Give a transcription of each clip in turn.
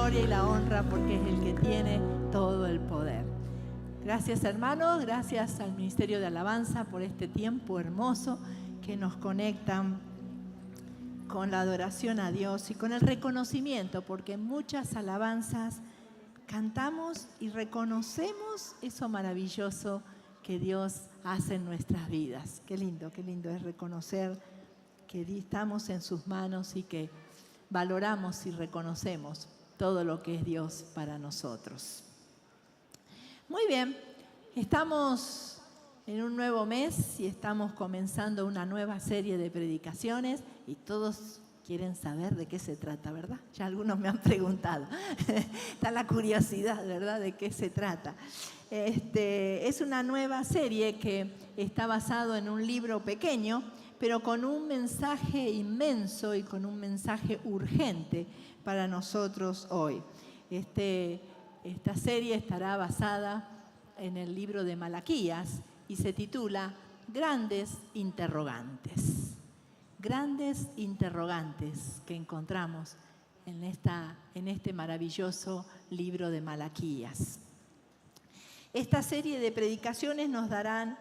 gloria y la honra porque es el que tiene todo el poder. Gracias, hermanos, gracias al Ministerio de Alabanza por este tiempo hermoso que nos conectan con la adoración a Dios y con el reconocimiento, porque en muchas alabanzas cantamos y reconocemos eso maravilloso que Dios hace en nuestras vidas. Qué lindo es reconocer que estamos en sus manos y que valoramos y reconocemos todo lo que es Dios para nosotros. Muy bien, estamos en un nuevo mes y estamos comenzando una nueva serie de predicaciones y todos quieren saber de qué se trata, ¿verdad? Ya algunos me han preguntado. Está la curiosidad, ¿verdad?, de qué se trata. Es una nueva serie que está basado en un libro pequeño, pero con un mensaje inmenso y con un mensaje urgente para nosotros hoy. Esta serie estará basada en el libro de Malaquías y se titula Grandes Interrogantes. Grandes interrogantes que encontramos en este maravilloso libro de Malaquías. Esta serie de predicaciones nos darán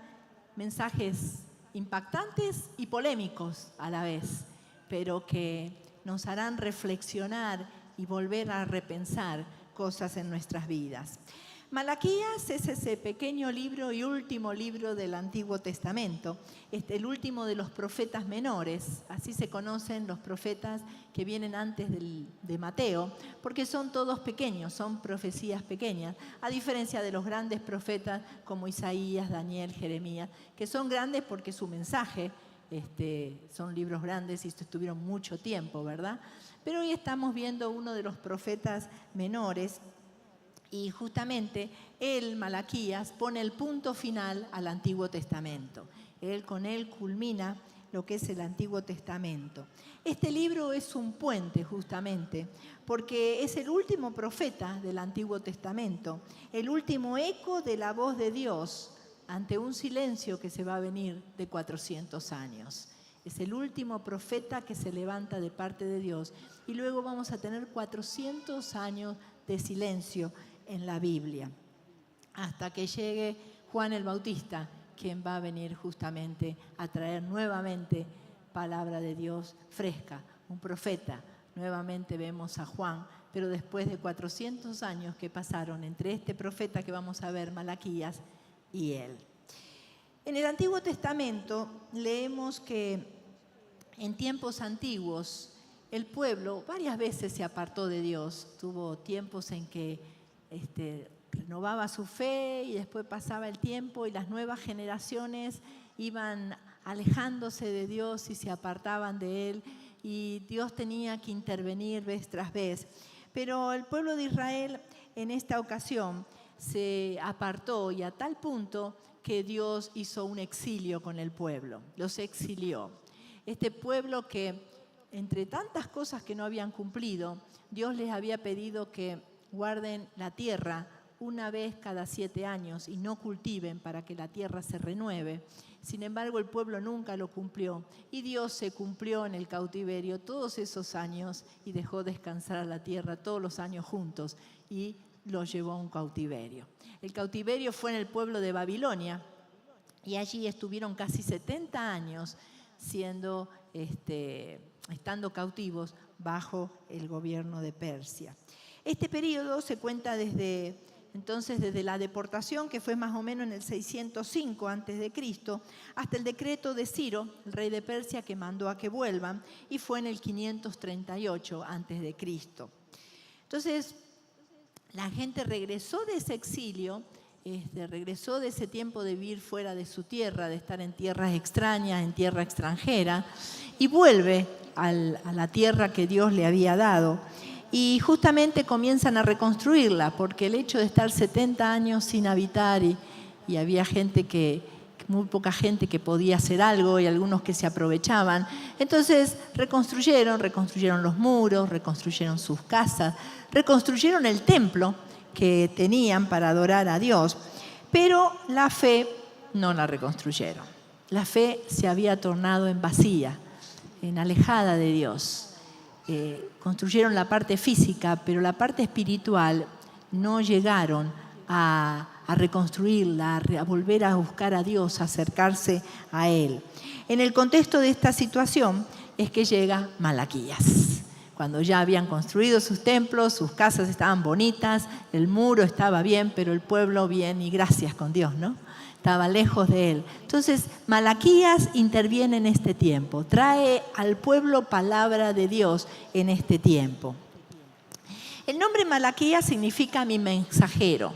mensajes impactantes y polémicos a la vez, pero que nos harán reflexionar y volver a repensar cosas en nuestras vidas. Malaquías es ese pequeño libro y último libro del Antiguo Testamento, el último de los profetas menores, así se conocen los profetas que vienen antes de Mateo, porque son todos pequeños, son profecías pequeñas, a diferencia de los grandes profetas como Isaías, Daniel, Jeremías, que son grandes porque su mensaje, son libros grandes y estuvieron mucho tiempo, ¿verdad? Pero hoy estamos viendo uno de los profetas menores. Y justamente él, Malaquías, pone el punto final al Antiguo Testamento. Con él culmina lo que es el Antiguo Testamento. Este libro es un puente justamente, porque es el último profeta del Antiguo Testamento, el último eco de la voz de Dios ante un silencio que se va a venir de 400 años. Es el último profeta que se levanta de parte de Dios y luego vamos a tener 400 años de silencio en la Biblia, hasta que llegue Juan el Bautista, quien va a venir justamente a traer nuevamente palabra de Dios fresca, un profeta. Nuevamente vemos a Juan, pero después de 400 años que pasaron entre este profeta que vamos a ver, Malaquías, y él. En el Antiguo Testamento leemos que en tiempos antiguos el pueblo varias veces se apartó de Dios. Tuvo tiempos en que renovaba su fe y después pasaba el tiempo y las nuevas generaciones iban alejándose de Dios y se apartaban de Él y Dios tenía que intervenir vez tras vez. Pero el pueblo de Israel en esta ocasión se apartó y a tal punto que Dios hizo un exilio con el pueblo, los exilió. Este pueblo que entre tantas cosas que no habían cumplido, Dios les había pedido que guarden la tierra una vez cada 7 años y no cultiven para que la tierra se renueve. Sin embargo, el pueblo nunca lo cumplió y Dios se cumplió en el cautiverio todos esos años y dejó descansar a la tierra todos los años juntos y los llevó a un cautiverio. El cautiverio fue en el pueblo de Babilonia y allí estuvieron casi 70 años estando cautivos bajo el gobierno de Persia. Este periodo se cuenta desde la deportación, que fue más o menos en el 605 a.C., hasta el decreto de Ciro, el rey de Persia, que mandó a que vuelvan, y fue en el 538 a.C. Entonces, la gente regresó de ese exilio, regresó de ese tiempo de vivir fuera de su tierra, de estar en tierras extrañas, en tierra extranjera, y vuelve a la tierra que Dios le había dado. Y justamente comienzan a reconstruirla, porque el hecho de estar 70 años sin habitar y había muy poca gente que podía hacer algo y algunos que se aprovechaban. Entonces reconstruyeron los muros, reconstruyeron sus casas, reconstruyeron el templo que tenían para adorar a Dios, pero la fe no la reconstruyeron. La fe se había tornado en vacía, en alejada de Dios. construyeron la parte física, pero la parte espiritual no llegaron a reconstruirla, a volver a buscar a Dios, a acercarse a Él. En el contexto de esta situación es que llega Malaquías. Cuando ya habían construido sus templos, sus casas estaban bonitas, el muro estaba bien, pero el pueblo bien y gracias con Dios, ¿no? Estaba lejos de Él. Entonces, Malaquías interviene en este tiempo, trae al pueblo palabra de Dios en este tiempo. El nombre Malaquías significa mi mensajero,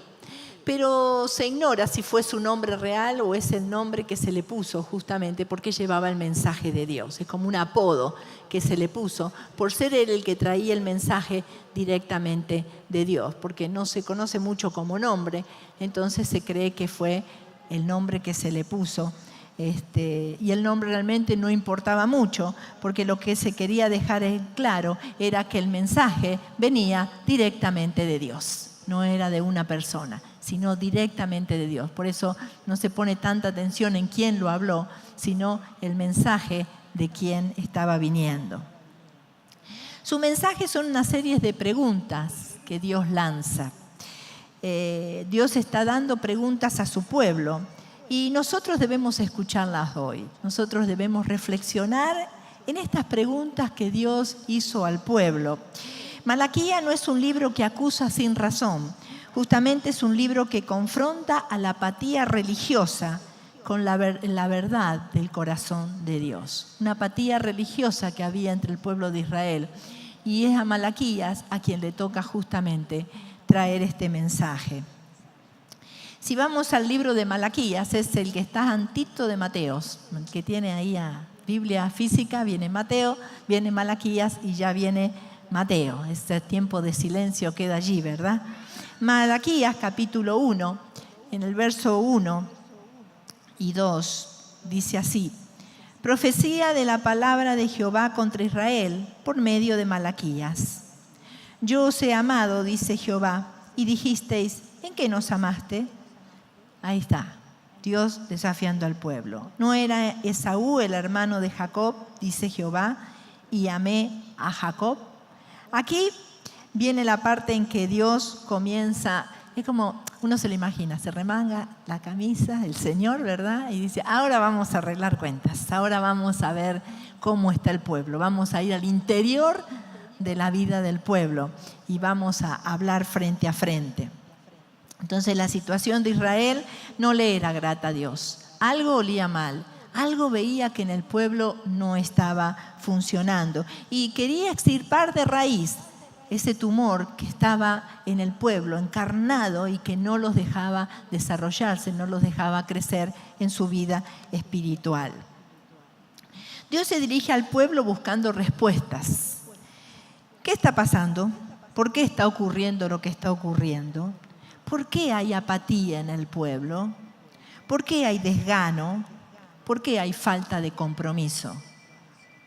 pero se ignora si fue su nombre real o es el nombre que se le puso justamente porque llevaba el mensaje de Dios. Es como un apodo que se le puso por ser él el que traía el mensaje directamente de Dios, porque no se conoce mucho como nombre, entonces se cree que fue el nombre que se le puso. Y el nombre realmente no importaba mucho, porque lo que se quería dejar en claro era que el mensaje venía directamente de Dios, no era de una persona, sino directamente de Dios. Por eso no se pone tanta atención en quién lo habló, sino el mensaje de quién estaba viniendo. Su mensaje son una serie de preguntas que Dios lanza. Dios está dando preguntas a su pueblo y nosotros debemos escucharlas hoy. Nosotros debemos reflexionar en estas preguntas que Dios hizo al pueblo. Malaquías no es un libro que acusa sin razón. Justamente es un libro que confronta a la apatía religiosa con la verdad del corazón de Dios. Una apatía religiosa que había entre el pueblo de Israel. Y es a Malaquías a quien le toca justamente traer este mensaje. Si vamos al libro de Malaquías, es el que está antito de Mateos, el que tiene ahí a Biblia física, viene Mateo, viene Malaquías y ya viene Mateo. Este tiempo de silencio queda allí, ¿verdad? Malaquías capítulo 1, en el verso 1 y 2, dice así: profecía de la palabra de Jehová contra Israel por medio de Malaquías. Yo os he amado, dice Jehová, y dijisteis, ¿en qué nos amaste? Ahí está, Dios desafiando al pueblo. ¿No era Esaú el hermano de Jacob, dice Jehová, y amé a Jacob? Aquí viene la parte en que Dios comienza, es como uno se lo imagina, se remanga la camisa, el Señor, ¿verdad? Y dice, ahora vamos a arreglar cuentas, ahora vamos a ver cómo está el pueblo, vamos a ir al interior de la vida del pueblo y vamos a hablar frente a frente. Entonces la situación de Israel no le era grata a Dios, algo olía mal. Algo veía que en el pueblo no estaba funcionando y quería extirpar de raíz ese tumor que estaba en el pueblo, encarnado y que no los dejaba desarrollarse, no los dejaba crecer en su vida espiritual. Dios se dirige al pueblo buscando respuestas. ¿Qué está pasando? ¿Por qué está ocurriendo lo que está ocurriendo? ¿Por qué hay apatía en el pueblo? ¿Por qué hay desgano? ¿Por qué hay falta de compromiso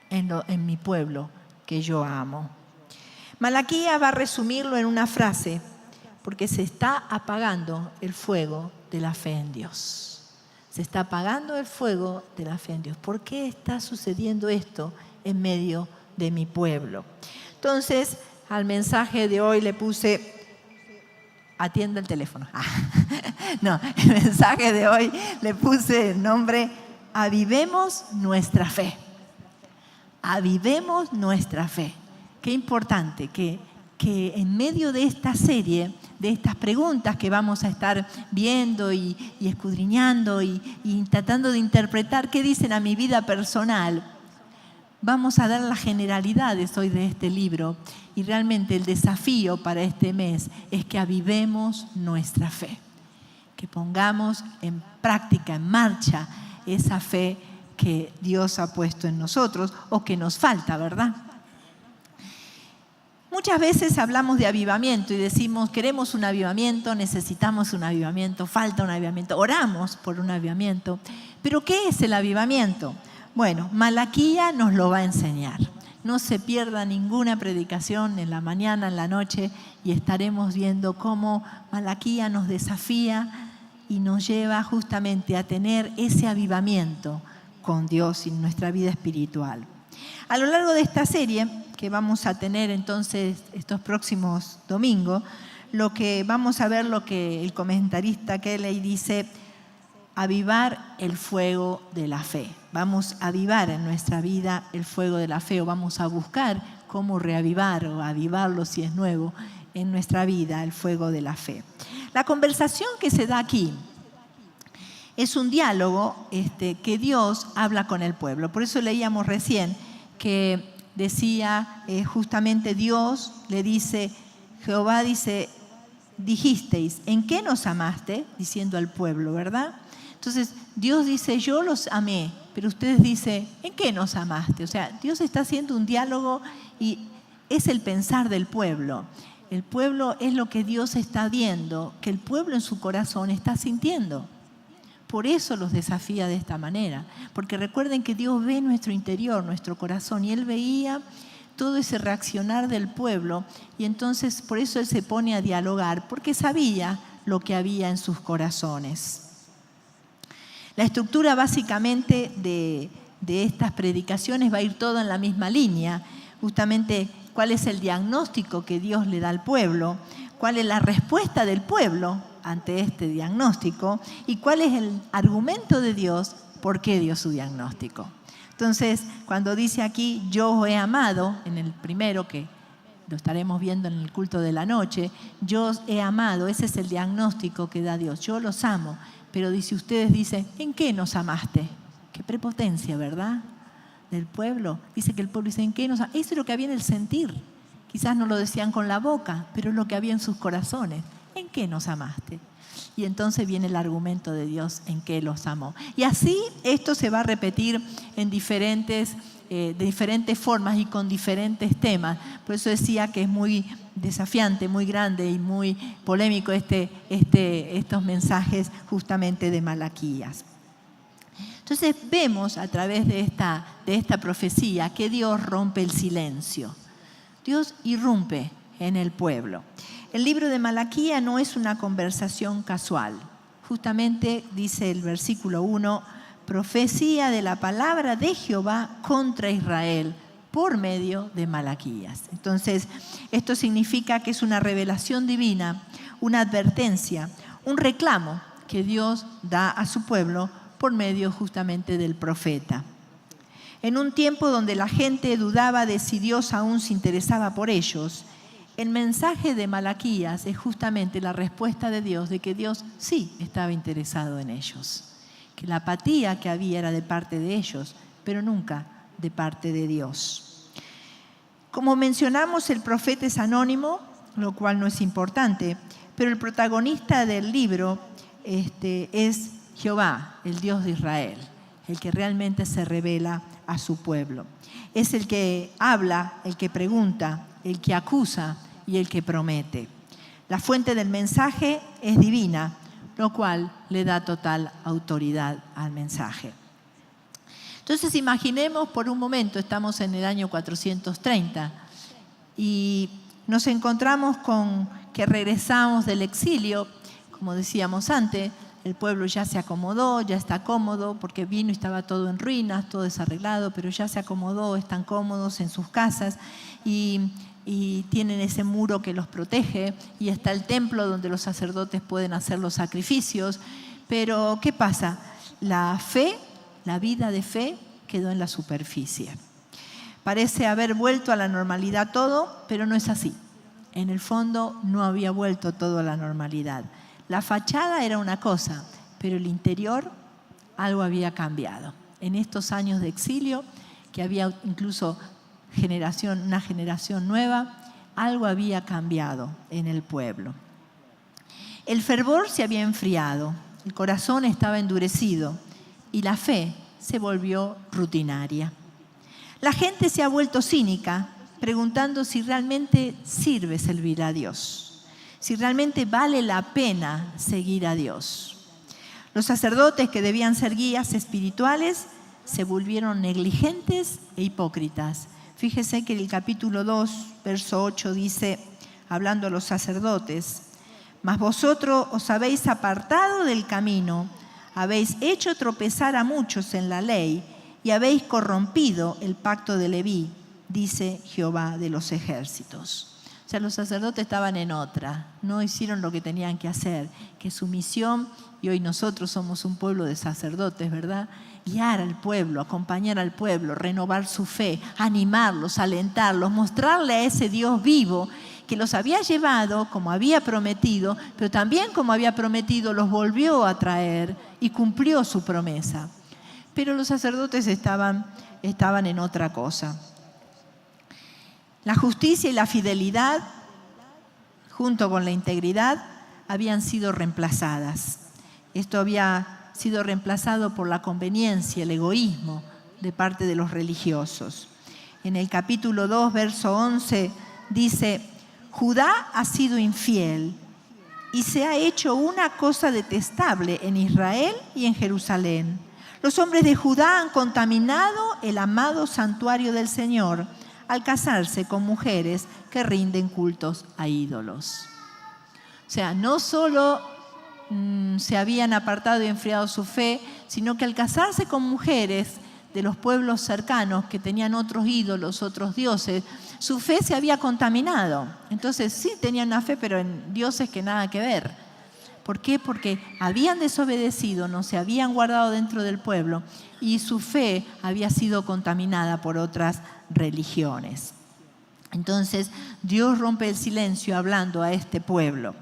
en mi pueblo que yo amo? Malaquías va a resumirlo en una frase, porque se está apagando el fuego de la fe en Dios. Se está apagando el fuego de la fe en Dios. ¿Por qué está sucediendo esto en medio de mi pueblo? Entonces, al mensaje de hoy le puse, atienda el teléfono. No, el mensaje de hoy le puse el nombre, avivemos nuestra fe. Avivemos nuestra fe. Qué importante que en medio de esta serie, de estas preguntas que vamos a estar viendo y escudriñando y tratando de interpretar qué dicen a mi vida personal, vamos a dar las generalidades hoy de este libro y realmente el desafío para este mes es que avivemos nuestra fe, que pongamos en práctica, en marcha esa fe que Dios ha puesto en nosotros o que nos falta, ¿verdad? Muchas veces hablamos de avivamiento y decimos, queremos un avivamiento, necesitamos un avivamiento, falta un avivamiento, oramos por un avivamiento. ¿Pero qué es el avivamiento? Bueno, Malaquías nos lo va a enseñar. No se pierda ninguna predicación en la mañana, en la noche, y estaremos viendo cómo Malaquías nos desafía y nos lleva justamente a tener ese avivamiento con Dios en nuestra vida espiritual. A lo largo de esta serie que vamos a tener entonces estos próximos domingos, vamos a ver lo que el comentarista Kelly dice: avivar el fuego de la fe. Vamos a avivar en nuestra vida el fuego de la fe, o vamos a buscar cómo reavivar o avivarlo, si es nuevo, en nuestra vida el fuego de la fe. La conversación que se da aquí es un diálogo que Dios habla con el pueblo. Por eso leíamos recién que decía justamente Dios le dice, Jehová dice, dijisteis, ¿en qué nos amaste? Diciendo al pueblo, ¿verdad? Entonces Dios dice, yo los amé, pero ustedes dicen, ¿en qué nos amaste? O sea, Dios está haciendo un diálogo y es el pensar del pueblo. El pueblo es lo que Dios está viendo, que el pueblo en su corazón está sintiendo. Por eso los desafía de esta manera, porque recuerden que Dios ve nuestro interior, nuestro corazón, y Él veía todo ese reaccionar del pueblo, y entonces por eso Él se pone a dialogar, porque sabía lo que había en sus corazones. La estructura básicamente de estas predicaciones va a ir todo en la misma línea, justamente cuál es el diagnóstico que Dios le da al pueblo, cuál es la respuesta del pueblo ante este diagnóstico y cuál es el argumento de Dios, por qué dio su diagnóstico. Entonces, cuando dice aquí, yo os he amado, en el primero que lo estaremos viendo en el culto de la noche, yo os he amado, ese es el diagnóstico que da Dios, yo los amo, pero dice, ustedes dicen, ¿en qué nos amaste? Qué prepotencia, ¿verdad? Del pueblo, dice que el pueblo dice, ¿en qué nos amaste? Eso es lo que había en el sentir, quizás no lo decían con la boca, pero es lo que había en sus corazones. ¿En qué nos amaste? Y entonces viene el argumento de Dios, en qué los amó. Y así esto se va a repetir en de diferentes formas y con diferentes temas. Por eso decía que es muy desafiante, muy grande y muy polémico estos mensajes justamente de Malaquías. Entonces vemos a través de esta profecía que Dios rompe el silencio. Dios irrumpe en el pueblo. El libro de Malaquías no es una conversación casual. Justamente dice el versículo 1, profecía de la palabra de Jehová contra Israel por medio de Malaquías. Entonces, esto significa que es una revelación divina, una advertencia, un reclamo que Dios da a su pueblo por medio justamente del profeta. En un tiempo donde la gente dudaba de si Dios aún se interesaba por ellos, el mensaje de Malaquías es justamente la respuesta de Dios de que Dios sí estaba interesado en ellos, que la apatía que había era de parte de ellos, pero nunca de parte de Dios. Como mencionamos, el profeta es anónimo, lo cual no es importante, pero el protagonista del libro es Jehová, el Dios de Israel, el que realmente se revela a su pueblo. Es el que habla, el que pregunta, el que acusa y el que promete. La fuente del mensaje es divina, lo cual le da total autoridad al mensaje. Entonces imaginemos por un momento, estamos en el año 430 y nos encontramos con que regresamos del exilio, como decíamos antes, el pueblo ya se acomodó, ya está cómodo, porque vino y estaba todo en ruinas, todo desarreglado, pero ya se acomodó, están cómodos en sus casas y tienen ese muro que los protege y está el templo donde los sacerdotes pueden hacer los sacrificios. Pero ¿qué pasa? La fe, la vida de fe quedó en la superficie. Parece haber vuelto a la normalidad todo, pero no es así. En el fondo no había vuelto todo a la normalidad. La fachada era una cosa, pero el interior algo había cambiado. En estos años de exilio, que había incluso una generación nueva, algo había cambiado en el pueblo. El fervor se había enfriado, el corazón estaba endurecido y la fe se volvió rutinaria. La gente se ha vuelto cínica, preguntando si realmente sirve servir a Dios, si realmente vale la pena seguir a Dios. Los sacerdotes, que debían ser guías espirituales, se volvieron negligentes e hipócritas. Fíjese que en el capítulo 2, verso 8 dice, hablando a los sacerdotes, mas vosotros os habéis apartado del camino, habéis hecho tropezar a muchos en la ley y habéis corrompido el pacto de Leví, dice Jehová de los ejércitos. O sea, los sacerdotes estaban en otra, no hicieron lo que tenían que hacer, que su misión, y hoy nosotros somos un pueblo de sacerdotes, ¿verdad? Guiar al pueblo, acompañar al pueblo, renovar su fe, animarlos, alentarlos, mostrarle a ese Dios vivo que los había llevado como había prometido, pero también como había prometido los volvió a traer y cumplió su promesa. Pero los sacerdotes estaban en otra cosa. La justicia y la fidelidad, junto con la integridad, habían sido reemplazadas. Esto había sido reemplazado por la conveniencia, el egoísmo de parte de los religiosos. En el capítulo 2, verso 11, dice: Judá ha sido infiel y se ha hecho una cosa detestable en Israel y en Jerusalén. Los hombres de Judá han contaminado el amado santuario del Señor al casarse con mujeres que rinden cultos a ídolos. O sea, no solo se habían apartado y enfriado su fe, sino que al casarse con mujeres de los pueblos cercanos que tenían otros ídolos, otros dioses, su fe se había contaminado. Entonces sí tenían una fe, pero en dioses que nada que ver. ¿Por qué? Porque habían desobedecido, no se habían guardado dentro del pueblo y su fe había sido contaminada por otras religiones. Entonces Dios rompe el silencio hablando a este pueblo.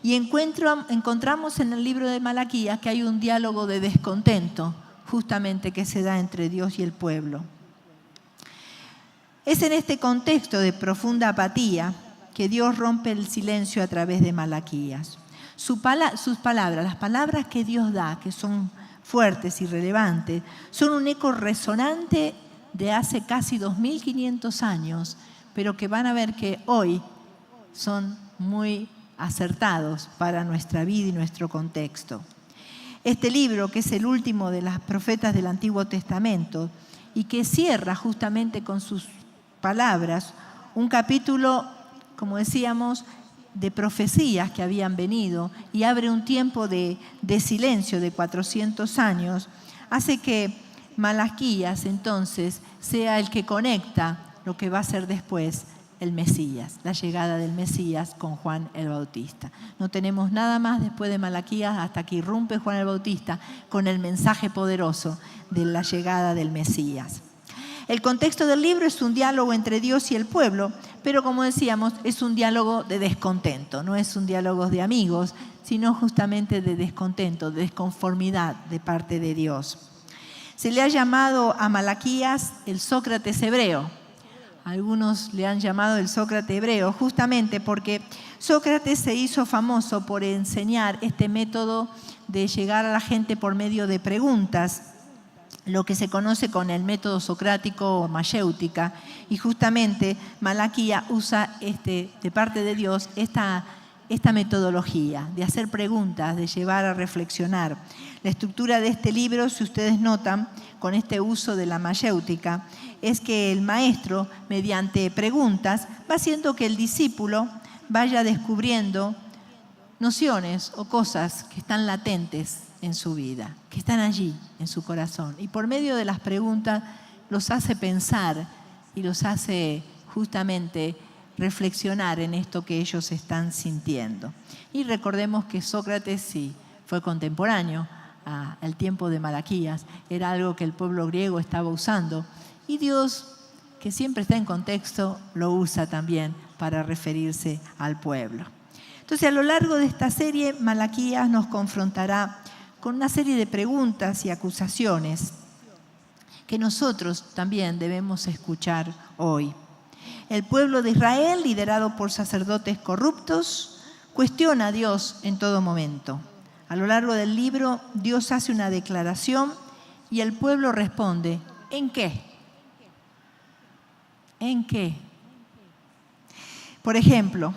Y encontramos en el libro de Malaquías que hay un diálogo de descontento justamente que se da entre Dios y el pueblo. Es en este contexto de profunda apatía que Dios rompe el silencio a través de Malaquías. Sus palabras, las palabras que Dios da, que son fuertes y relevantes, son un eco resonante de hace casi 2500 años, pero que van a ver que hoy son muy acertados para nuestra vida y nuestro contexto. Este libro, que es el último de las profetas del Antiguo Testamento y que cierra justamente con sus palabras un capítulo, como decíamos, de profecías que habían venido y abre un tiempo de silencio de 400 años, hace que Malaquías entonces sea el que conecta lo que va a ser después el Mesías, la llegada del Mesías con Juan el Bautista. No tenemos nada más después de Malaquías hasta que irrumpe Juan el Bautista con el mensaje poderoso de la llegada del Mesías. El contexto del libro es un diálogo entre Dios y el pueblo, pero como decíamos, es un diálogo de descontento, no es un diálogo de amigos, sino justamente de descontento, de desconformidad de parte de Dios. Se le ha llamado a Malaquías el Sócrates hebreo. Algunos le han llamado el Sócrates hebreo, justamente porque Sócrates se hizo famoso por enseñar este método de llegar a la gente por medio de preguntas, lo que se conoce con el método socrático o mayéutica, y justamente Malaquías usa de parte de Dios esta metodología de hacer preguntas, de llevar a reflexionar. La estructura de este libro, si ustedes notan, con este uso de la mayéutica, es que el maestro, mediante preguntas, va haciendo que el discípulo vaya descubriendo nociones o cosas que están latentes en su vida, que están allí en su corazón. Y por medio de las preguntas los hace pensar y los hace justamente reflexionar en esto que ellos están sintiendo. Y recordemos que Sócrates sí fue contemporáneo al tiempo de Malaquías, era algo que el pueblo griego estaba usando y Dios, que siempre está en contexto, lo usa también para referirse al pueblo. Entonces, a lo largo de esta serie, Malaquías nos confrontará con una serie de preguntas y acusaciones que nosotros también debemos escuchar hoy. El pueblo de Israel, liderado por sacerdotes corruptos, cuestiona a Dios en todo momento. A lo largo del libro, Dios hace una declaración y el pueblo responde: ¿en qué? ¿En qué? Por ejemplo,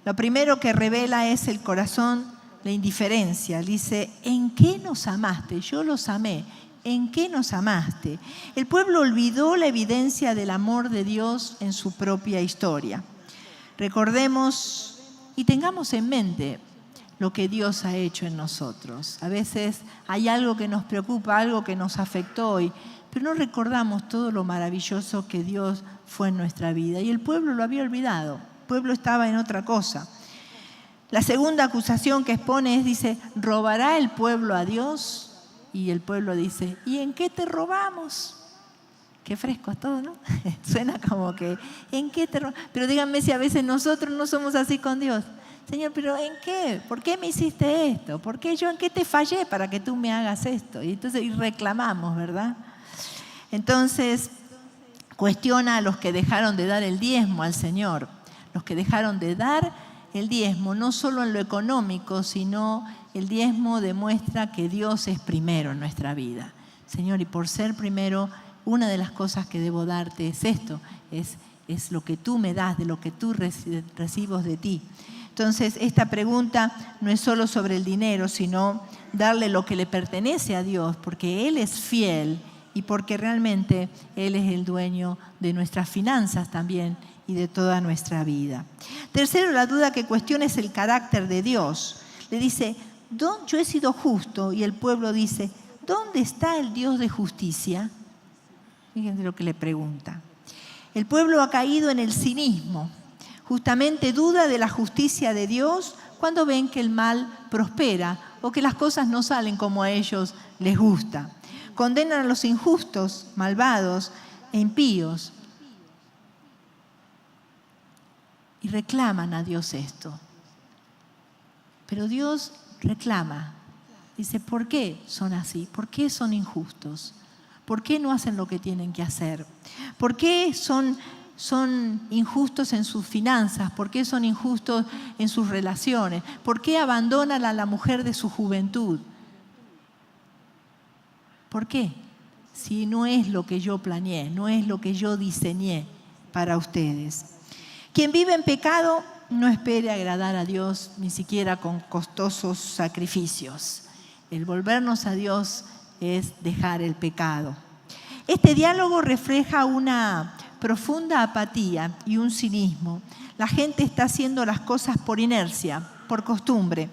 lo primero que revela es el corazón, la indiferencia. Dice: ¿en qué nos amaste? Yo los amé. ¿En qué nos amaste? El pueblo olvidó la evidencia del amor de Dios en su propia historia. Recordemos y tengamos en mente lo que Dios ha hecho en nosotros. A veces hay algo que nos preocupa, algo que nos afectó hoy, pero no recordamos todo lo maravilloso que Dios fue en nuestra vida. Y el pueblo lo había olvidado, el pueblo estaba en otra cosa. La segunda acusación que expone dice, ¿robará el pueblo a Dios? Y el pueblo dice, ¿y en qué te robamos? Qué fresco todo, ¿no? Suena como que, ¿en qué te robamos? Pero díganme si a veces nosotros no somos así con Dios. Señor, ¿pero en qué? ¿Por qué me hiciste esto? ¿Por qué yo en qué te fallé para que tú me hagas esto? Y entonces reclamamos, ¿verdad? Entonces, cuestiona a los que dejaron de dar el diezmo al Señor. Los que dejaron de dar el diezmo, no solo en lo económico, sino el diezmo demuestra que Dios es primero en nuestra vida. Señor, y por ser primero, una de las cosas que debo darte es esto, es lo que tú me das, de lo que tú recibes de ti. Entonces, esta pregunta no es solo sobre el dinero, sino darle lo que le pertenece a Dios, porque Él es fiel y porque realmente Él es el dueño de nuestras finanzas también y de toda nuestra vida. Tercero, la duda que cuestiona es el carácter de Dios. Le dice, yo he sido justo, y el pueblo dice, ¿dónde está el Dios de justicia? Fíjense lo que le pregunta. El pueblo ha caído en el cinismo. Justamente duda de la justicia de Dios cuando ven que el mal prospera o que las cosas no salen como a ellos les gusta. Condenan a los injustos, malvados e impíos y reclaman a Dios esto. Pero Dios reclama. Dice, ¿por qué son así? ¿Por qué son injustos? ¿Por qué no hacen lo que tienen que hacer? ¿Por qué son injustos en sus finanzas? ¿Por qué son injustos en sus relaciones? ¿Por qué abandonan a la mujer de su juventud? ¿Por qué? Si no es lo que yo planeé, no es lo que yo diseñé para ustedes. Quien vive en pecado no espere agradar a Dios ni siquiera con costosos sacrificios. El volvernos a Dios es dejar el pecado. Este diálogo refleja una profunda apatía y un cinismo. La gente está haciendo las cosas por inercia, por costumbre.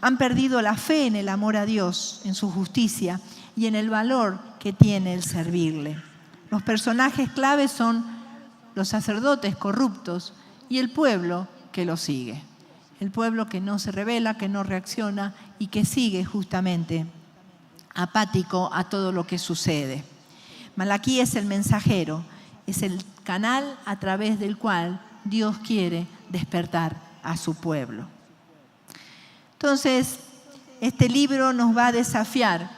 Han perdido la fe en el amor a Dios, en su justicia y en el valor que tiene el servirle. Los personajes claves son los sacerdotes corruptos y el pueblo que lo sigue. El pueblo que no se rebela, que no reacciona y que sigue justamente apático a todo lo que sucede. Malaquí es el mensajero, es el canal a través del cual Dios quiere despertar a su pueblo. Entonces, este libro nos va a desafiar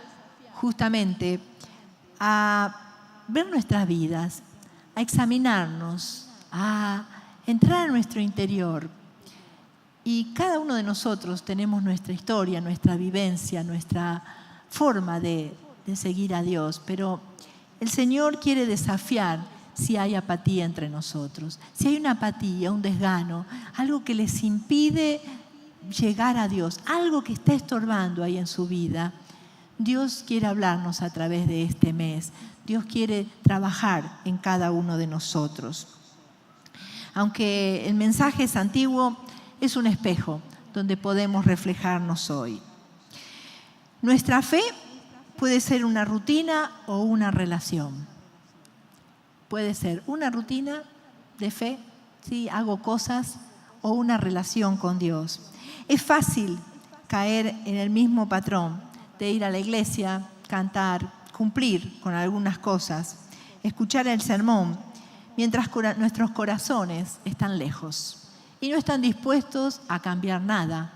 justamente a ver nuestras vidas, a examinarnos, a entrar a nuestro interior. Y cada uno de nosotros tenemos nuestra historia, nuestra vivencia, nuestra forma de seguir a Dios, pero el Señor quiere desafiar si hay apatía entre nosotros, si hay una apatía, un desgano, algo que les impide llegar a Dios, algo que está estorbando ahí en su vida. Dios quiere hablarnos a través de este mes. Dios quiere trabajar en cada uno de nosotros. Aunque el mensaje es antiguo, es un espejo donde podemos reflejarnos hoy. Nuestra fe puede ser una rutina o una relación. Puede ser una rutina de fe, ¿sí? Hago cosas, o una relación con Dios. Es fácil caer en el mismo patrón de ir a la iglesia, cantar, cumplir con algunas cosas, escuchar el sermón, mientras nuestros corazones están lejos y no están dispuestos a cambiar nada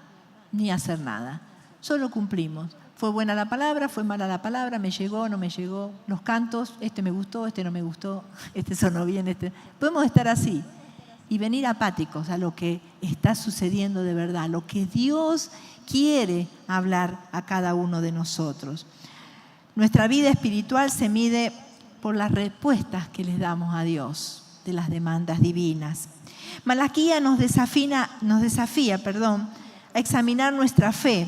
ni a hacer nada. Solo cumplimos. Fue buena la palabra, fue mala la palabra, me llegó, no me llegó. Los cantos, este me gustó, este no me gustó, este sonó bien, este. Podemos estar así y venir apáticos a lo que está sucediendo de verdad, lo que Dios quiere hablar a cada uno de nosotros. Nuestra vida espiritual se mide por las respuestas que les damos a Dios de las demandas divinas. Malaquía nos desafía, a examinar nuestra fe.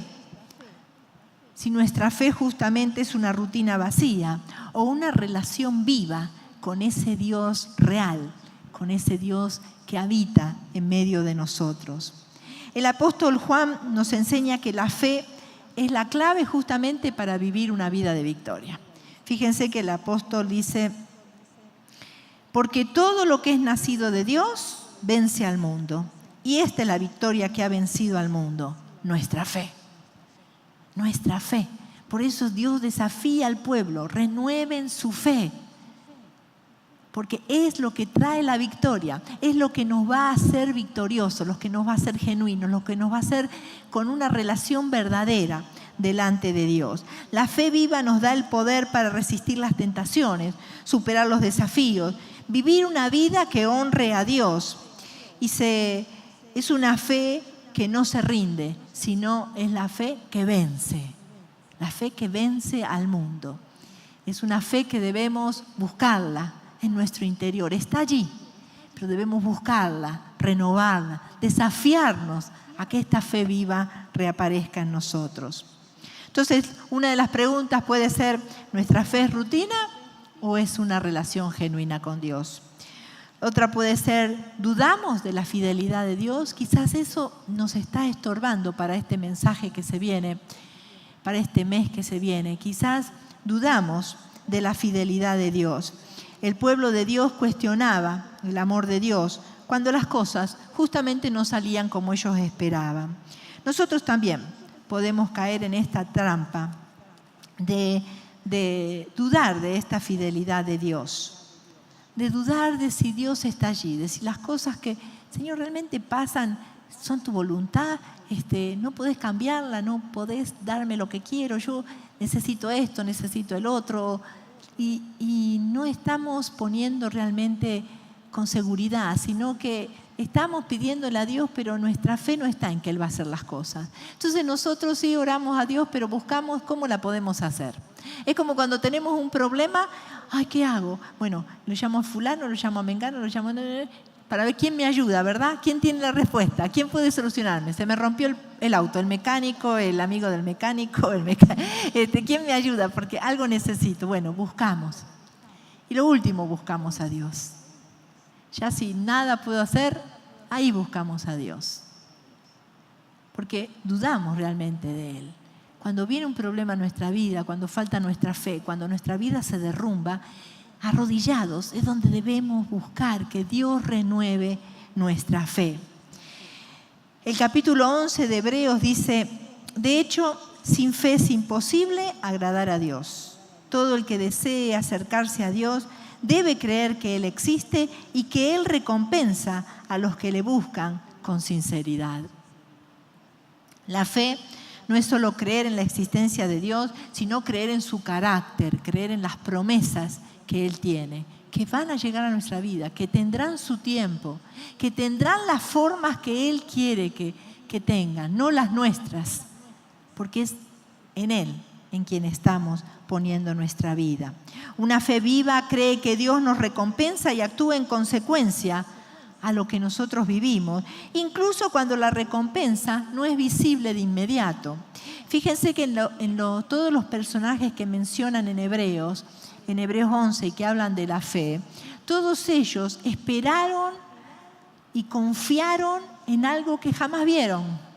Si nuestra fe justamente es una rutina vacía o una relación viva con ese Dios real, con ese Dios que habita en medio de nosotros. El apóstol Juan nos enseña que la fe es la clave justamente para vivir una vida de victoria. Fíjense que el apóstol dice, porque todo lo que es nacido de Dios vence al mundo. Y esta es la victoria que ha vencido al mundo, nuestra fe. Nuestra fe. Por eso Dios desafía al pueblo, renueven su fe. Porque es lo que trae la victoria, es lo que nos va a hacer victoriosos, lo que nos va a hacer genuinos, lo que nos va a hacer con una relación verdadera delante de Dios. La fe viva nos da el poder para resistir las tentaciones, superar los desafíos, vivir una vida que honre a Dios. Es una fe que no se rinde, sino es la fe que vence. La fe que vence al mundo. Es una fe que debemos buscarla en nuestro interior. Está allí, pero debemos buscarla, renovarla, desafiarnos a que esta fe viva reaparezca en nosotros. Entonces, una de las preguntas puede ser, ¿nuestra fe es rutina o es una relación genuina con Dios? Otra puede ser, ¿dudamos de la fidelidad de Dios? Quizás eso nos está estorbando para este mensaje que se viene, para este mes que se viene. Quizás dudamos de la fidelidad de Dios. El pueblo de Dios cuestionaba el amor de Dios cuando las cosas justamente no salían como ellos esperaban. Nosotros también podemos caer en esta trampa de dudar de esta fidelidad de Dios. De dudar de si Dios está allí, de si las cosas que, Señor, realmente pasan son tu voluntad, no podés cambiarla, no podés darme lo que quiero, yo necesito esto, necesito el otro, y no estamos poniendo realmente con seguridad, sino que estamos pidiéndole a Dios, pero nuestra fe no está en que Él va a hacer las cosas. Entonces nosotros sí oramos a Dios, pero buscamos cómo la podemos hacer. Es como cuando tenemos un problema, ay, ¿qué hago? Bueno, lo llamo a fulano, lo llamo a mengano, lo llamo para ver quién me ayuda, ¿verdad? ¿Quién tiene la respuesta? ¿Quién puede solucionarme? Se me rompió el auto, el mecánico, el amigo del mecánico, ¿quién me ayuda? Porque algo necesito. Bueno, buscamos. Y lo último, buscamos a Dios. Ya si nada puedo hacer, ahí buscamos a Dios. Porque dudamos realmente de Él. Cuando viene un problema en nuestra vida, cuando falta nuestra fe, cuando nuestra vida se derrumba, arrodillados es donde debemos buscar que Dios renueve nuestra fe. El capítulo 11 de Hebreos dice, de hecho, sin fe es imposible agradar a Dios. Todo el que desee acercarse a Dios debe creer que Él existe y que Él recompensa a los que le buscan con sinceridad. La fe no es solo creer en la existencia de Dios, sino creer en su carácter, creer en las promesas que Él tiene, que van a llegar a nuestra vida, que tendrán su tiempo, que tendrán las formas que Él quiere que tengan, no las nuestras, porque es en Él en quien estamos poniendo nuestra vida. Una fe viva cree que Dios nos recompensa y actúa en consecuencia a lo que nosotros vivimos, incluso cuando la recompensa no es visible de inmediato. Fíjense que todos los personajes que mencionan en Hebreos 11 y que hablan de la fe, todos ellos esperaron y confiaron en algo que jamás vieron.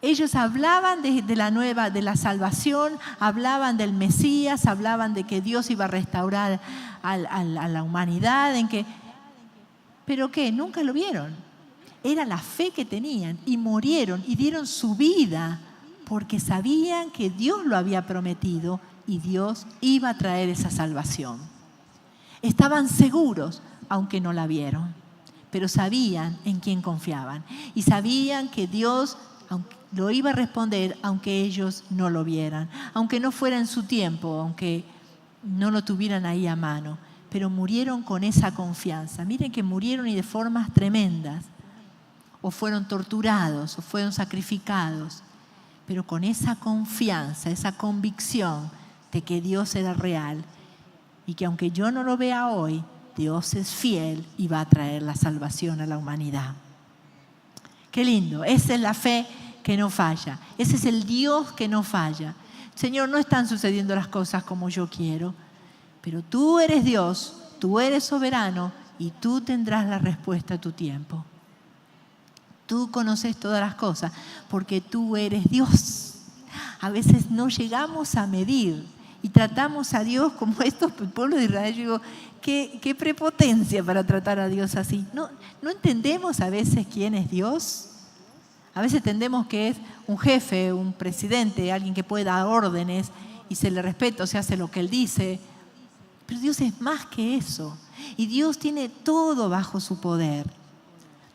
Ellos hablaban de la salvación, hablaban del Mesías, hablaban de que Dios iba a restaurar a la humanidad, pero ¿qué? Nunca lo vieron. Era la fe que tenían y murieron y dieron su vida porque sabían que Dios lo había prometido y Dios iba a traer esa salvación. Estaban seguros, aunque no la vieron, pero sabían en quién confiaban y sabían que Dios lo iba a responder aunque ellos no lo vieran, aunque no fuera en su tiempo, aunque no lo tuvieran ahí a mano, pero murieron con esa confianza. Miren que murieron y de formas tremendas, o fueron torturados, o fueron sacrificados, pero con esa confianza, esa convicción de que Dios era real y que aunque yo no lo vea hoy, Dios es fiel y va a traer la salvación a la humanidad. Qué lindo, esa es la fe que no falla, ese es el Dios que no falla. Señor, no están sucediendo las cosas como yo quiero, pero tú eres Dios, tú eres soberano y tú tendrás la respuesta a tu tiempo. Tú conoces todas las cosas porque tú eres Dios. a veces no llegamos a medir y tratamos a Dios como estos pueblos de Israel. Yo digo, qué prepotencia para tratar a Dios así. ¿No entendemos a veces quién es Dios? A veces entendemos que es un jefe, un presidente, alguien que puede dar órdenes y se le respeta, o se hace lo que Él dice. Pero Dios es más que eso. Y Dios tiene todo bajo su poder.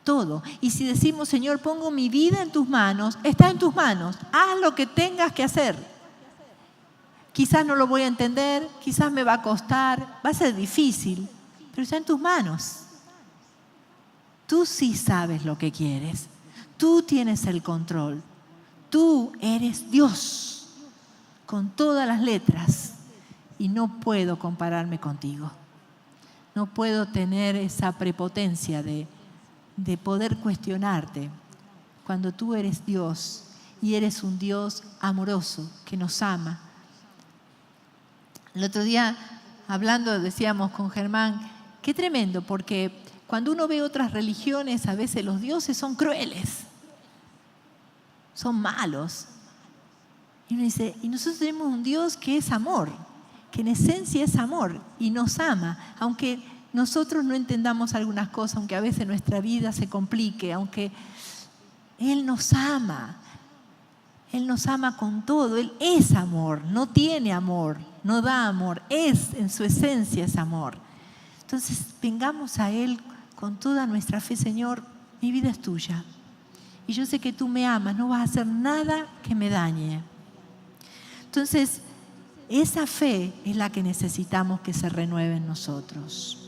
Todo. Y si decimos, Señor, pongo mi vida en tus manos, está en tus manos. Haz lo que tengas que hacer. Quizás no lo voy a entender, quizás me va a costar, va a ser difícil, pero está en tus manos. Tú sí sabes lo que quieres. Tú tienes el control. Tú eres Dios, con todas las letras. Y no puedo compararme contigo. No puedo tener esa prepotencia de poder cuestionarte cuando tú eres Dios y eres un Dios amoroso que nos ama. El otro día, hablando, decíamos con Germán, qué tremendo, porque cuando uno ve otras religiones, a veces los dioses son crueles, son malos. Y uno dice, y nosotros tenemos un Dios que es amor, que en esencia es amor y nos ama, aunque nosotros no entendamos algunas cosas, aunque a veces nuestra vida se complique, aunque Él nos ama. Él nos ama con todo. Él es amor, no tiene amor, no da amor, es en su esencia es amor. Entonces vengamos a Él con toda nuestra fe. Señor, mi vida es tuya y yo sé que tú me amas, no vas a hacer nada que me dañe. Entonces esa fe es la que necesitamos que se renueve en nosotros.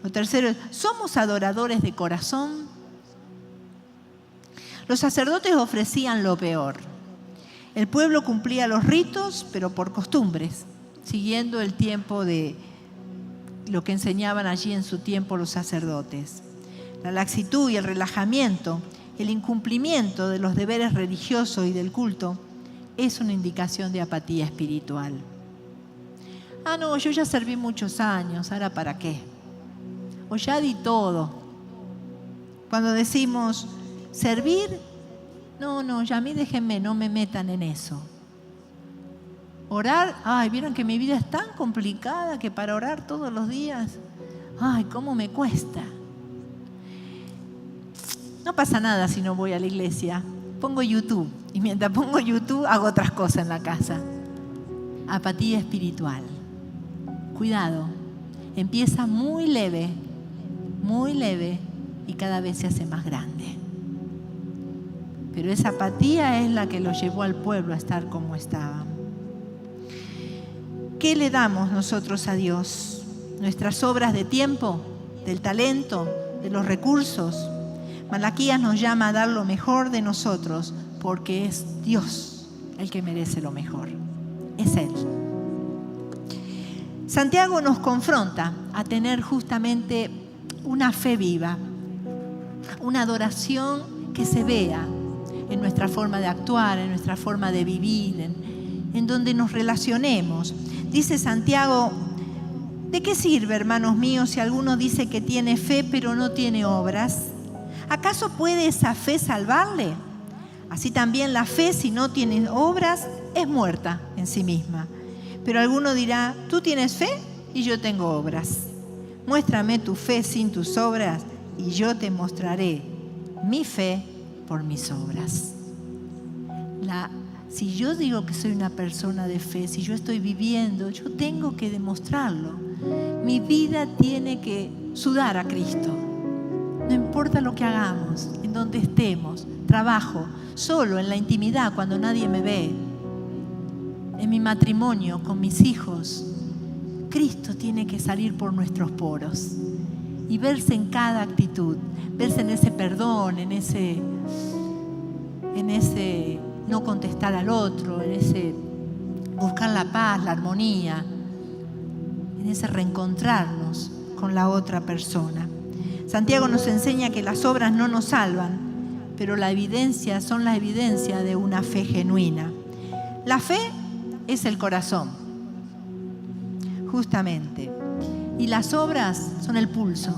Lo tercero, ¿somos adoradores de corazón? Los sacerdotes ofrecían lo peor. El pueblo cumplía los ritos, pero por costumbres, siguiendo el tiempo de lo que enseñaban allí en su tiempo los sacerdotes. La laxitud y el relajamiento, el incumplimiento de los deberes religiosos y del culto, es una indicación de apatía espiritual. No, yo ya serví muchos años, ¿ahora para qué? O ya di todo. Cuando decimos servir, no, ya a mí déjenme, no me metan en eso. Orar, vieron que mi vida es tan complicada que para orar todos los días, cómo me cuesta. No pasa nada si no voy a la iglesia. Pongo YouTube y mientras pongo YouTube hago otras cosas en la casa. Apatía espiritual. Cuidado, empieza muy leve y cada vez se hace más grande. Pero esa apatía es la que lo llevó al pueblo a estar como estaban. ¿Qué le damos nosotros a Dios? ¿Nuestras obras de tiempo, del talento, de los recursos? Malaquías nos llama a dar lo mejor de nosotros porque es Dios el que merece lo mejor. Es Él. Santiago nos confronta a tener justamente una fe viva, una adoración que se vea en nuestra forma de actuar, en nuestra forma de vivir, en donde nos relacionemos. Dice Santiago, ¿de qué sirve, hermanos míos, si alguno dice que tiene fe pero no tiene obras? ¿Acaso puede esa fe salvarle? Así también la fe, si no tiene obras, es muerta en sí misma. Pero alguno dirá, tú tienes fe y yo tengo obras. Muéstrame tu fe sin tus obras y yo te mostraré mi fe por mis obras. Si yo digo que soy una persona de fe, si yo estoy viviendo, yo tengo que demostrarlo. Mi vida tiene que sudar a Cristo. No importa lo que hagamos, en donde estemos, trabajo, solo, en la intimidad, cuando nadie me ve, en mi matrimonio, con mis hijos. Cristo tiene que salir por nuestros poros y verse en cada actitud, verse en ese perdón, en ese no contestar al otro, en ese buscar la paz, la armonía, en ese reencontrarnos con la otra persona. Santiago nos enseña que las obras no nos salvan, pero la evidencia son la evidencia de una fe genuina. La fe es el corazón, justamente, y las obras son el pulso.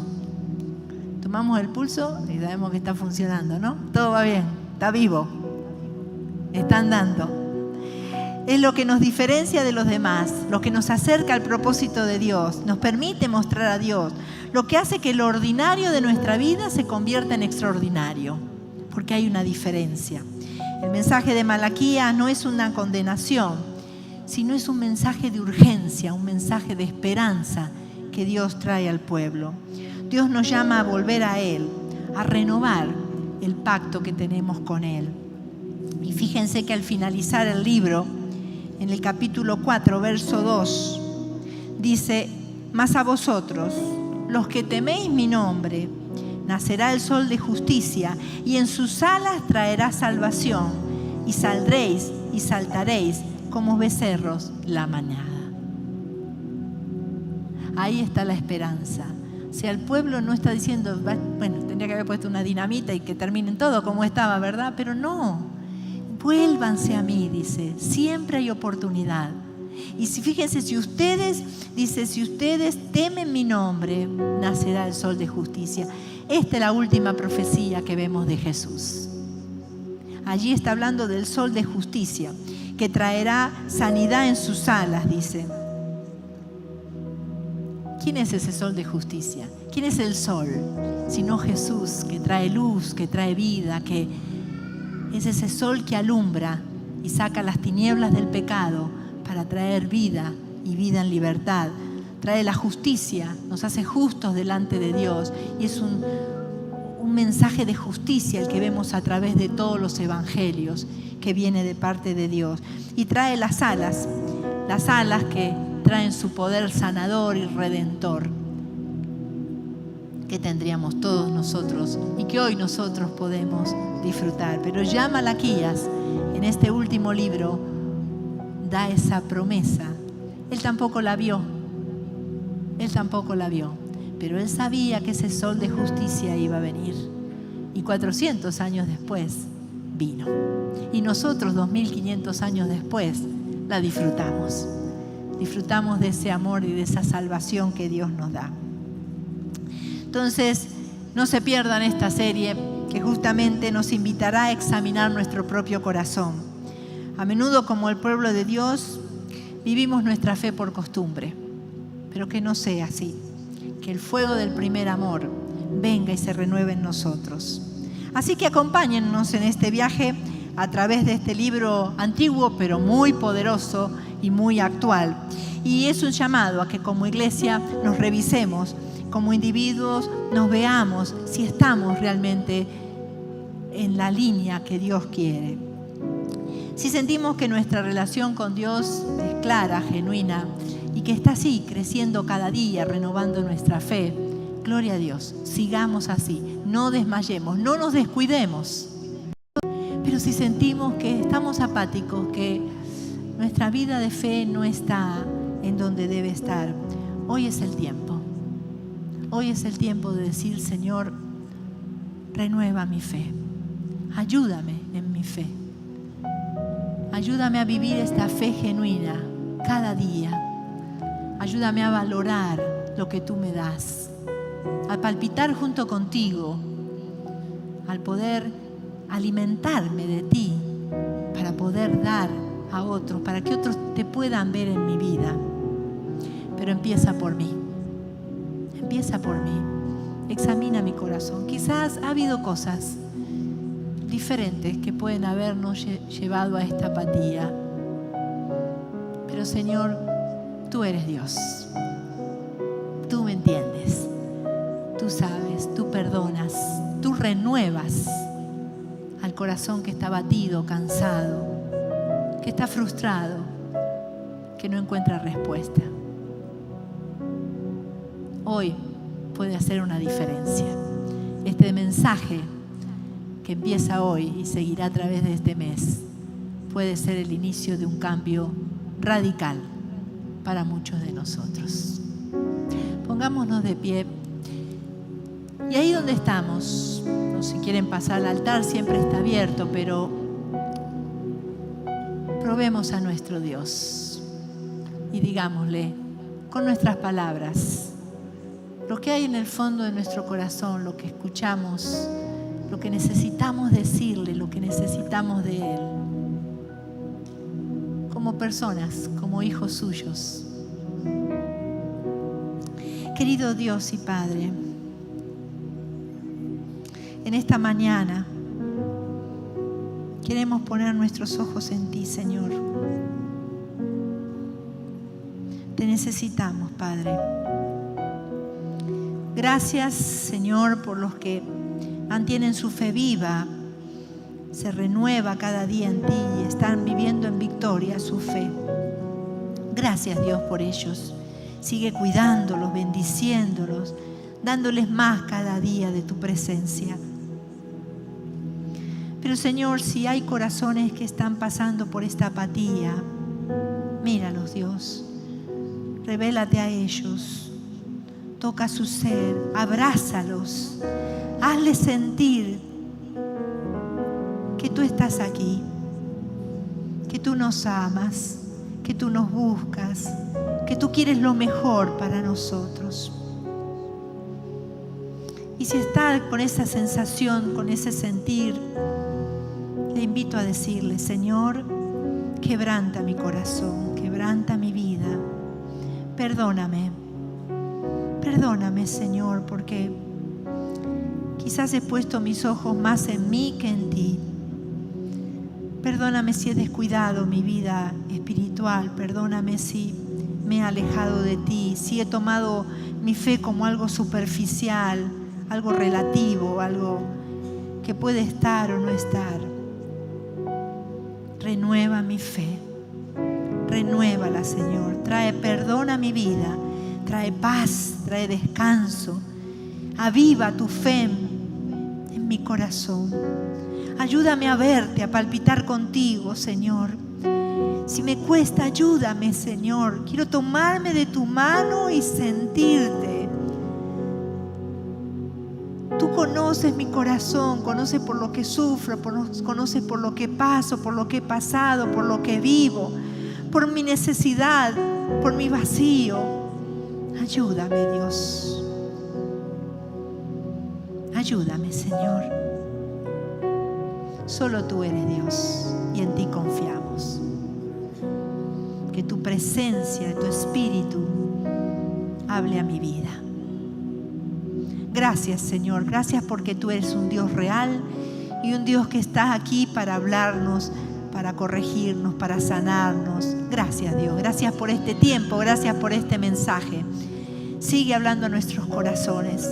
Tomamos el pulso y sabemos que está funcionando, ¿no? Todo va bien, está vivo, está andando. Es lo que nos diferencia de los demás, lo que nos acerca al propósito de Dios, nos permite mostrar a Dios, lo que hace que lo ordinario de nuestra vida se convierta en extraordinario, porque hay una diferencia. El mensaje de Malaquías no es una condenación, sino es un mensaje de urgencia, un mensaje de esperanza que Dios trae al pueblo. Dios nos llama a volver a Él, a renovar el pacto que tenemos con Él. Y fíjense que al finalizar el libro, en el capítulo 4, verso 2, dice: mas a vosotros, los que teméis mi nombre, nacerá el sol de justicia, y en sus alas traerá salvación, y saldréis y saltaréis como becerros la manada. Ahí está la esperanza. O sea, el pueblo no está diciendo, bueno, tendría que haber puesto una dinamita y que terminen todo como estaba, ¿verdad? Pero no. Vuélvanse a mí, dice, siempre hay oportunidad. Y fíjense, si ustedes temen mi nombre, nacerá el sol de justicia. Esta es la última profecía que vemos de Jesús. Allí está hablando del sol de justicia, que traerá sanidad en sus alas, dice. ¿Quién es ese sol de justicia? ¿Quién es el sol? Sino Jesús, que trae luz, que trae vida, que es ese sol que alumbra y saca las tinieblas del pecado para traer vida y vida en libertad. Trae la justicia, nos hace justos delante de Dios, y es un mensaje de justicia el que vemos a través de todos los evangelios, que viene de parte de Dios. Y trae las alas que traen su poder sanador y redentor, que tendríamos todos nosotros y que hoy nosotros podemos disfrutar. Pero ya Malaquías, en este último libro, da esa promesa. Él tampoco la vio, pero él sabía que ese sol de justicia iba a venir. Y 400 años después vino. Y nosotros 2500 años después la disfrutamos. Disfrutamos de ese amor y de esa salvación que Dios nos da. Entonces, no se pierdan esta serie que justamente nos invitará a examinar nuestro propio corazón. A menudo, como el pueblo de Dios, vivimos nuestra fe por costumbre, pero que no sea así. Que el fuego del primer amor venga y se renueve en nosotros. Así que acompáñennos en este viaje a través de este libro antiguo, pero muy poderoso y muy actual. Y es un llamado a que como iglesia nos revisemos, como individuos nos veamos si estamos realmente en la línea que Dios quiere. Si sentimos que nuestra relación con Dios es clara, genuina, y que está así, creciendo cada día, renovando nuestra fe, gloria a Dios, sigamos así, no desmayemos, no nos descuidemos. Pero si sentimos que estamos apáticos, que nuestra vida de fe no está en donde debe estar, hoy es el tiempo. Hoy es el tiempo de decir: Señor, renueva mi fe. Ayúdame en mi fe. Ayúdame a vivir esta fe genuina cada día. Ayúdame a valorar lo que tú me das, a palpitar junto contigo, al poder alimentarme de ti para poder dar a otros, para que otros te puedan ver en mi vida. Pero empieza por mí. Empieza por mí. Examina mi corazón. Quizás ha habido cosas diferentes que pueden habernos llevado a esta apatía. Pero Señor, tú eres Dios. Tú me entiendes. Tú sabes, tú perdonas, tú renuevas al corazón que está abatido, cansado, que está frustrado, que no encuentra respuesta. Hoy puede hacer una diferencia. Este mensaje que empieza hoy y seguirá a través de este mes puede ser el inicio de un cambio radical para muchos de nosotros. Pongámonos de pie. Y ahí donde estamos, no si quieren pasar al altar, siempre está abierto, pero probemos a nuestro Dios y digámosle con nuestras palabras lo que hay en el fondo de nuestro corazón, lo que escuchamos, lo que necesitamos decirle, lo que necesitamos de Él. como personas, como hijos suyos. Querido Dios y Padre, en esta mañana queremos poner nuestros ojos en ti, Señor. Te necesitamos, Padre. Gracias, Señor, por los que mantienen su fe viva, se renueva cada día en ti y están viviendo en victoria su fe. Gracias, Dios, por ellos. Sigue cuidándolos, bendiciéndolos, dándoles más cada día de tu presencia. Pero, Señor, si hay corazones que están pasando por esta apatía, míralos, Dios. Revélate a ellos. Toca su ser, abrázalos, hazles sentir que tú estás aquí, que tú nos amas, que tú nos buscas, que tú quieres lo mejor para nosotros. Y si está con esa sensación, con ese sentir, le invito a decirle: Señor, quebranta mi corazón, quebranta mi vida, perdóname. Perdóname, Señor, porque quizás he puesto mis ojos más en mí que en ti. Perdóname si he descuidado mi vida espiritual. Perdóname si me he alejado de ti, si he tomado mi fe como algo superficial, algo relativo, algo que puede estar o no estar. Renueva mi fe. Renuévala, Señor. Trae perdón a mi vida. Trae paz, trae descanso. Aviva tu fe en mi corazón. Ayúdame a verte, a palpitar contigo, Señor. Si me cuesta, ayúdame, Señor. Quiero tomarme de tu mano y sentirte. Tú conoces mi corazón, conoces por lo que sufro, conoces por lo que paso, por lo que he pasado, por lo que vivo, por mi necesidad, por mi vacío. Ayúdame, Dios. Ayúdame, Señor. Solo tú eres Dios y en ti confiamos. Que tu presencia, tu espíritu hable a mi vida. Gracias, Señor. Gracias porque tú eres un Dios real y un Dios que está aquí para hablarnos, para corregirnos, para sanarnos. Gracias, Dios. Gracias por este tiempo. Gracias por este mensaje. Sigue hablando a nuestros corazones.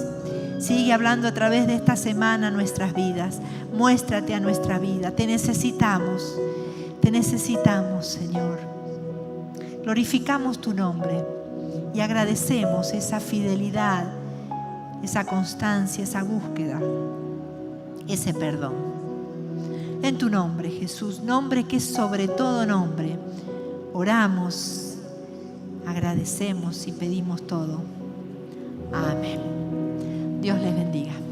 Sigue hablando a través de esta semana a nuestras vidas. Muéstrate a nuestra vida. Te necesitamos, Señor. Glorificamos tu nombre y agradecemos esa fidelidad, esa constancia, esa búsqueda, ese perdón. En tu nombre, Jesús, nombre que es sobre todo nombre, oramos, agradecemos y pedimos todo. Amén. Dios les bendiga.